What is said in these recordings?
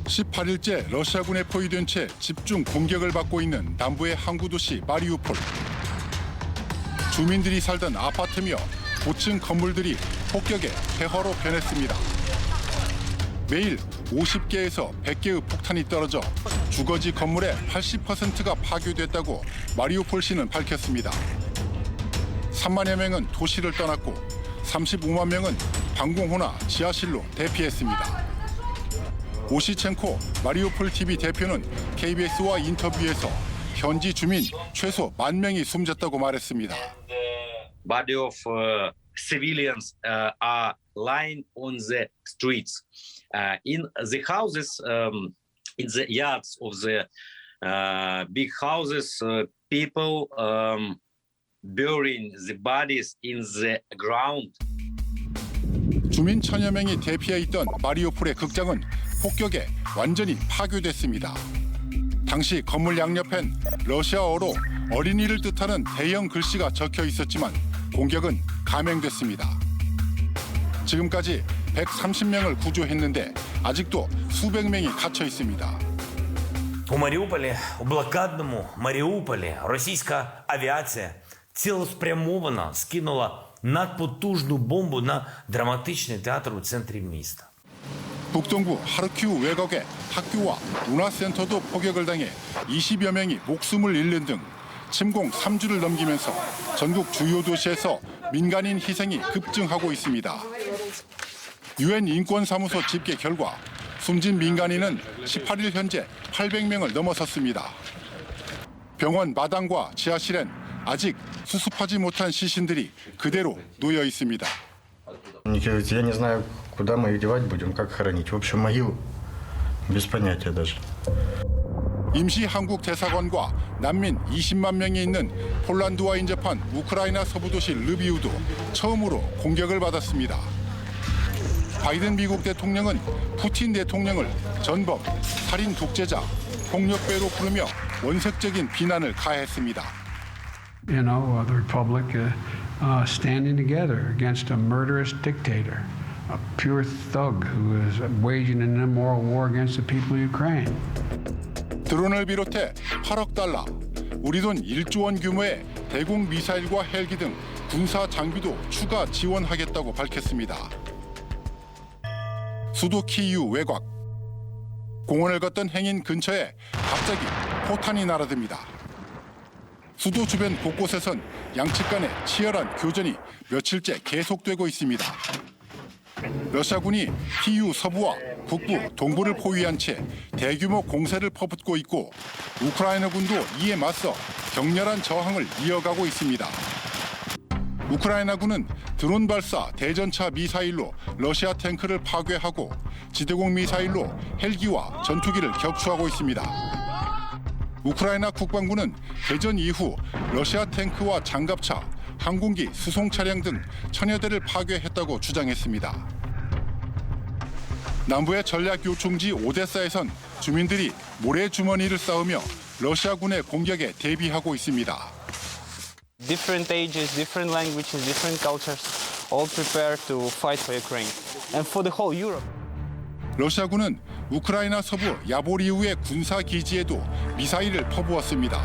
18일째 러시아군에 포위된 채 집중 공격을 받고 있는 남부의 항구 도시 마리우폴. 주민들이 살던 아파트며 고층 건물들이 폭격의 폐허로 변했습니다. 매일 50개에서 100개의 폭탄이 떨어져 주거지 건물의 80%가 파괴됐다고 마리우폴시는 밝혔습니다. 3만여 명은 도시를 떠났고 35만 명은 방공호나 지하실로 대피했습니다. 오시첸코 마리우폴 TV 대표는 KBS와 인터뷰에서 현지 주민 최소 10,000명이 숨졌다고 말했습니다. Body of civilians are lying on the streets. In the houses, in the yards of the big houses, people burying the bodies in the ground. 주민 1,000여 명이 대피해 있던 마리우폴의 극장은 폭격에 완전히 파괴됐습니다. 당시 건물 양옆엔 러시아어로 어린이를 뜻하는 대형 글씨가 적혀 있었지만 공격은 감행됐습니다. 지금까지 130명을 구조했는데 아직도 수백 명이 갇혀 있습니다. У Маріуполі, у блокадному Маріуполі, російська авіація цілеспрямовано скинула надпотужну бомбу на драматичний театр у центрі міста. 북동부 하르키우 외곽의 학교와 문화센터도 폭격을 당해 20여 명이 목숨을 잃는 등 침공 3주를 넘기면서 전국 주요 도시에서 민간인 희생이 급증하고 있습니다. 유엔 인권사무소 집계 결과 숨진 민간인은 18일 현재 800명을 넘어섰습니다. 병원 마당과 지하실엔 아직 수습하지 못한 시신들이 그대로 놓여 있습니다. Я не знаю, куда мы их девать будем, как хоронить. В общем, могил без понятия даже. 임시 한국 대사관과 난민 20만 명이 있는 폴란드와 인접한 우크라이나 서부 도시 르비우도 처음으로 공격을 받았습니다. 바이든 미국 대통령은 푸틴 대통령을 전범, 살인 독재자, 폭력배로 부르며 원색적인 비난을 가했습니다. You know, the Republic standing together against a murderous dictator, a pure thug who is waging an immoral war against the people of Ukraine. 드론을 비롯해 8억 달러, 우리 돈 1조 원 규모의 대공 미사일과 헬기 등 군사 장비도 추가 지원하겠다고 밝혔습니다. 수도 키이우 외곽. 공원을 걷던 행인 근처에 갑자기 포탄이 날아듭니다. 수도 주변 곳곳에선 양측 간의 치열한 교전이 며칠째 계속되고 있습니다. 러시아군이 키이우 서부와 북부, 동부를 포위한 채 대규모 공세를 퍼붓고 있고 우크라이나군도 이에 맞서 격렬한 저항을 이어가고 있습니다. 우크라이나군은 드론 발사 대전차 미사일로 러시아 탱크를 파괴하고 지대공 미사일로 헬기와 전투기를 격추하고 있습니다. 우크라이나 국방부는 개전 이후 러시아 탱크와 장갑차, 항공기, 수송 차량 등 1,000여 대를 파괴했다고 주장했습니다. 남부의 전략 요충지 오데사에선 주민들이 모래주머니를 쌓으며 러시아군의 공격에 대비하고 있습니다. Different ages, different languages, different cultures, all prepare to fight for Ukraine and for the whole Europe. 러시아군은 우크라이나 서부 야보리우의 군사 기지에도 미사일을 퍼부었습니다.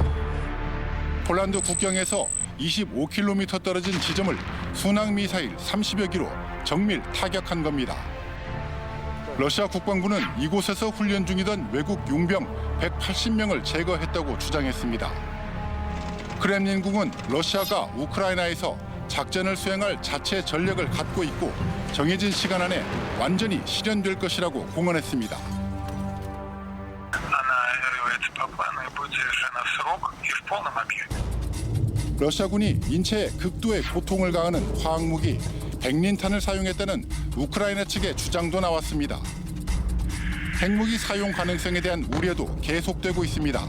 폴란드 국경에서 25km 떨어진 지점을 순항 미사일 30여 기로 정밀 타격한 겁니다. 러시아 국방부는 이곳에서 훈련 중이던 외국 용병 180명을 제거했다고 주장했습니다. 크렘린궁은 러시아가 우크라이나에서 작전을 수행할 자체 전력을 갖고 있고 정해진 시간 안에 완전히 실현될 것이라고 공언했습니다. 러시아군이 인체에 극도의 고통을 가하는 화학무기 백린탄을 사용했다는 우크라이나 측의 주장도 나왔습니다. 핵무기 사용 가능성에 대한 우려도 계속되고 있습니다.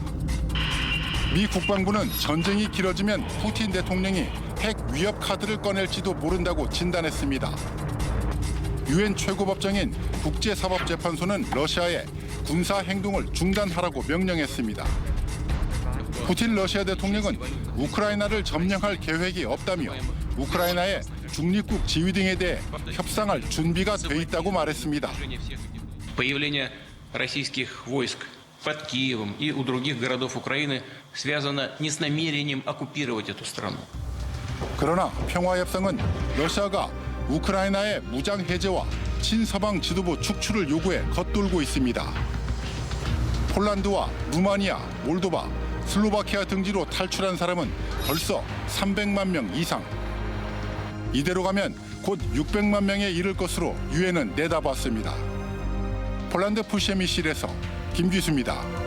미 국방부는 전쟁이 길어지면 푸틴 대통령이 핵 위협 카드를 꺼낼지도 모른다고 진단했습니다. 유엔 최고법정인 국제사법재판소는 러시아에 군사 행동을 중단하라고 명령했습니다. 푸틴 러시아 대통령은 우크라이나를 점령할 계획이 없다며 우크라이나의 중립국 지위 등에 대해 협상할 준비가 돼 있다고 말했습니다. Появление российских войск под Киевом и у других городов Украины связано не с намерением оккупировать эту страну. 그러나 평화협상은 러시아가 우크라이나의 무장 해제와 친서방 지도부 축출을 요구해 겉돌고 있습니다. 폴란드와 루마니아, 몰도바, 슬로바키아 등지로 탈출한 사람은 벌써 300만 명 이상. 이대로 가면 곧 600만 명에 이를 것으로 유엔은 내다봤습니다. 폴란드 푸시미실에서 김기수입니다.